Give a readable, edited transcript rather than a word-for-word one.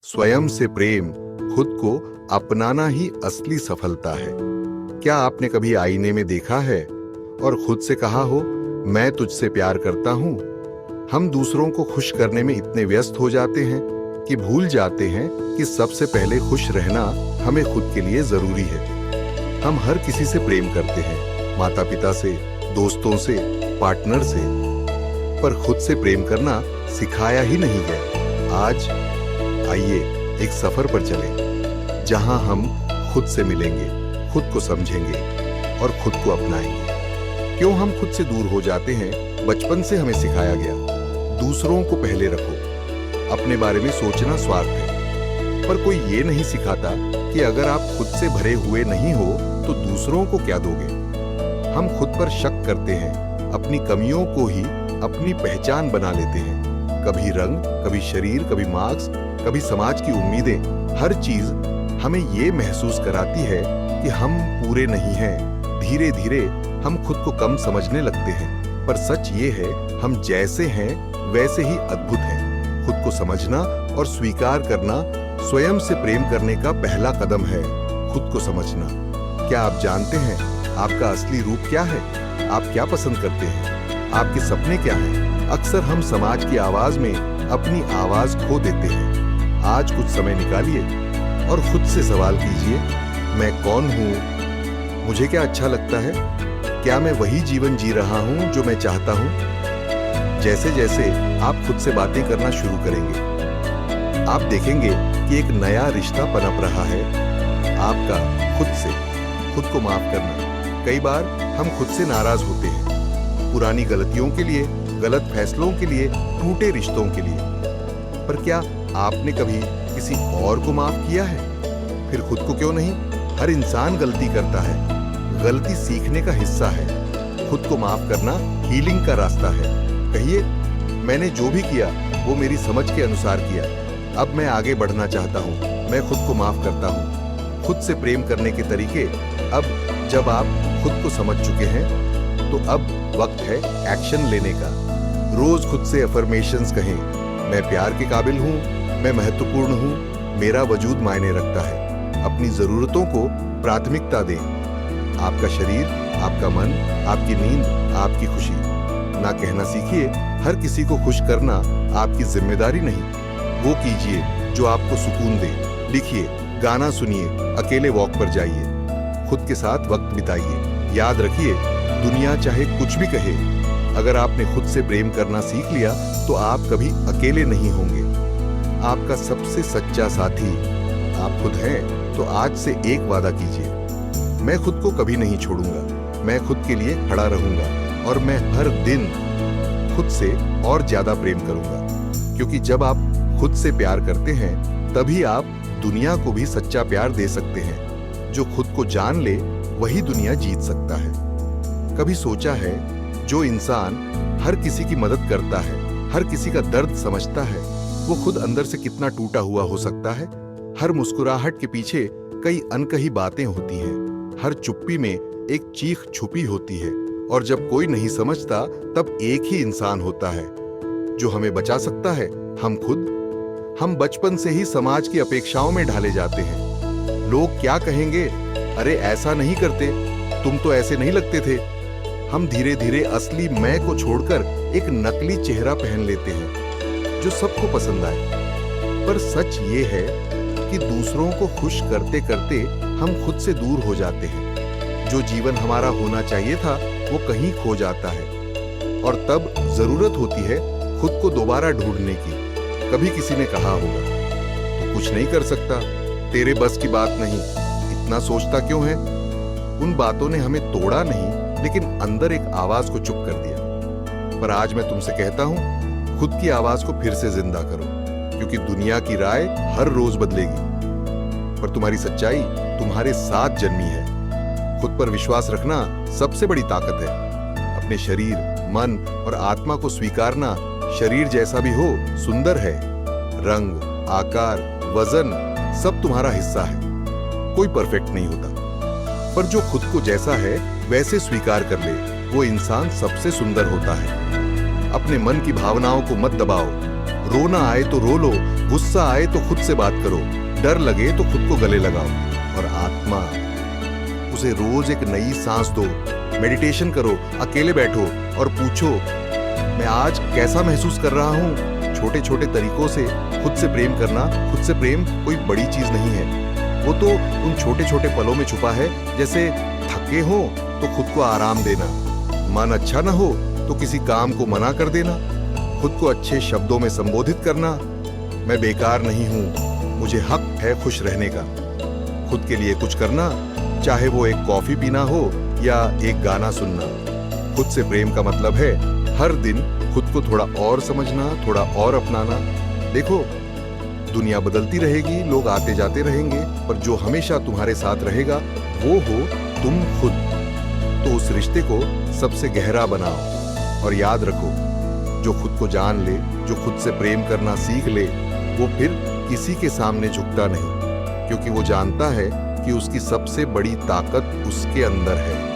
स्वयं से प्रेम, खुद को अपनाना ही असली सफलता है। क्या आपने कभी आईने में देखा है और खुद से कहा हो, मैं तुझसे प्यार करता हूं? हम दूसरों को खुश करने में इतने व्यस्त हो जाते हैं कि भूल जाते हैं कि सबसे पहले खुश रहना हमें खुद के लिए जरूरी है। हम हर किसी से प्रेम करते हैं, माता पिता से, दोस्तों से, पार्टनर से, पर खुद से प्रेम करना सिखाया ही नहीं गया। आज आइए एक सफर पर चलें, जहां हम खुद से मिलेंगे, खुद को समझेंगे और खुद को अपनाएंगे। क्यों हम खुद से दूर हो जाते हैं? बचपन से हमें सिखाया गया, दूसरों को पहले रखो, अपने बारे में सोचना स्वार्थ है। पर कोई ये नहीं सिखाता कि अगर आप खुद से भरे हुए नहीं हो तो दूसरों को क्या दोगे। हम खुद पर शक करते हैं, अपनी कमियों को ही अपनी पहचान बना लेते हैं। कभी रंग, कभी शरीर, कभी मार्क्स, कभी समाज की उम्मीदें, हर चीज हमें ये महसूस कराती है कि हम पूरे नहीं हैं। धीरे धीरे हम खुद को कम समझने लगते हैं, पर सच ये है, हम जैसे हैं वैसे ही अद्भुत हैं। खुद को समझना और स्वीकार करना स्वयं से प्रेम करने का पहला कदम है। खुद को समझना। क्या आप जानते हैं आपका असली रूप क्या है? आप क्या पसंद करते हैं? आपके सपने क्या हैं? अक्सर हम समाज की आवाज में अपनी आवाज खो देते हैं। आज कुछ समय निकालिए और खुद से सवाल कीजिए, मैं कौन हूँ? मुझे क्या अच्छा लगता है? क्या मैं वही जीवन जी रहा हूँ जो मैं चाहता हूँ? जैसे जैसे आप खुद से बातें करना शुरू करेंगे, आप देखेंगे कि एक नया रिश्ता पनप रहा है आपका खुद से। खुद को माफ करना। कई बार हम खुद से नाराज होते हैं, पुरानी गलतियों के लिए, गलत फैसलों के लिए, टूटे रिश्तों के लिए। पर क्या आपने कभी किसी और को माफ किया है? फिर खुद को क्यों नहीं? हर इंसान गलती करता है, गलती सीखने का हिस्सा है। खुद को माफ करना हीलिंग का रास्ता है। कहिए, मैंने जो भी किया वो मेरी समझ के अनुसार किया, अब मैं आगे बढ़ना चाहता हूँ, मैं खुद को माफ करता हूँ। खुद से प्रेम करने के तरीके। अब जब आप खुद को समझ चुके हैं तो अब वक्त है एक्शन लेने का। रोज खुद से अफर्मेशंस कहें, मैं प्यार के काबिल हूँ, मैं महत्वपूर्ण हूँ, मेरा वजूद मायने रखता है। अपनी जरूरतों को प्राथमिकता दें। आपका शरीर, आपका मन, आपकी नींद, आपकी खुशी। ना कहना सीखिए, हर किसी को खुश करना आपकी जिम्मेदारी नहीं। वो कीजिए जो आपको सुकून दे। लिखिए, गाना सुनिए, अकेले वॉक पर जाइए, खुद के साथ वक्त बिताइए। याद रखिए, दुनिया चाहे कुछ भी कहे, अगर आपने खुद से प्रेम करना सीख लिया तो आप कभी अकेले नहीं होंगे। आपका सबसे सच्चा साथी आप खुद हैं। तो आज से एक वादा कीजिए, मैं खुद को कभी नहीं छोड़ूंगा, मैं खुद के लिए खड़ा रहूंगा और मैं हर दिन खुद से और ज्यादा प्रेम करूंगा। क्योंकि जब आप खुद से प्यार करते हैं तभी आप दुनिया को भी सच्चा प्यार दे सकते हैं। जो खुद को जान ले वही दुनिया जीत सकता है। कभी सोचा है, जो इंसान हर किसी की मदद करता है, हर किसी का दर्द समझता है, वो खुद अंदर से कितना टूटा हुआ हो सकता है? हर मुस्कुराहट के पीछे कई अनकही बातें होती हैं। हर चुप्पी में एक चीख छुपी होती है। और जब कोई नहीं समझता तब एक ही इंसान होता है जो हमें बचा सकता है, हम खुद। हम बचपन से ही समाज की अपेक्षाओं में ढाले जाते हैं। लोग क्या कहेंगे? अरे ऐसा नहीं करते, तुम तो ऐसे नहीं लगते थे। हम धीरे धीरे असली मैं को छोड़कर एक नकली चेहरा पहन लेते हैं जो सबको पसंद आए। पर सच ये है कि दूसरों को खुश करते करते हम खुद से दूर हो जाते हैं। जो जीवन हमारा होना चाहिए था वो कहीं खो जाता है और तब जरूरत होती है खुद को दोबारा ढूंढने की। कभी किसी ने कहा होगा, तू कुछ नहीं कर सकता, तेरे बस की बात नहीं, इतना सोचता क्यों है? उन बातों ने हमें तोड़ा नहीं, लेकिन अंदर एक आवाज को चुप कर दिया। पर आज मैं तुमसे कहता हूं, खुद की आवाज को फिर से जिंदा करो, क्योंकि दुनिया की राय हर रोज बदलेगी, पर तुम्हारी सच्चाई तुम्हारे साथ जन्मी है। खुद पर विश्वास रखना सबसे बड़ी ताकत है। अपने शरीर, मन और आत्मा को स्वीकारना। शरीर जैसा भी हो सुंदर है। रंग, आकार, वजन सब तुम्हारा हिस्सा है। कोई परफेक्ट नहीं होता, पर जो खुद को जैसा है वैसे स्वीकार कर ले, वो इंसान सबसे सुंदर होता है। अपने मन की भावनाओं को मत दबाओ, रोना आए तो रो लो, गुस्सा आए तो खुद से बात करो, डर लगे तो खुद को गले लगाओ। और आत्मा, उसे रोज एक नई सांस दो, मेडिटेशन करो, अकेले बैठो और पूछो मैं आज कैसा महसूस कर रहा हूँ। छोटे छोटे तरीकों से खुद से प्रेम करना, खुद से प्रेम कोई बड़ी चीज नहीं है, वो तो उन छोटे छोटे पलों में छुपा है। जैसे थके हो तो खुद को आराम देना, मन अच्छा ना हो तो किसी काम को मना कर देना, खुद को अच्छे शब्दों में संबोधित करना, मैं बेकार नहीं हूं, मुझे हक है खुश रहने का। खुद के लिए कुछ करना, चाहे वो एक कॉफी पीना हो या एक गाना सुनना। खुद से प्रेम का मतलब है हर दिन खुद को थोड़ा और समझना, थोड़ा और अपनाना। देखो, दुनिया बदलती रहेगी, लोग आते जाते रहेंगे, पर जो हमेशा तुम्हारे साथ रहेगा वो हो तुम खुद। तो उस रिश्ते को सबसे गहरा बनाओ और याद रखो, जो खुद को जान ले, जो खुद से प्रेम करना सीख ले, वो फिर किसी के सामने झुकता नहीं, क्योंकि वो जानता है कि उसकी सबसे बड़ी ताकत उसके अंदर है।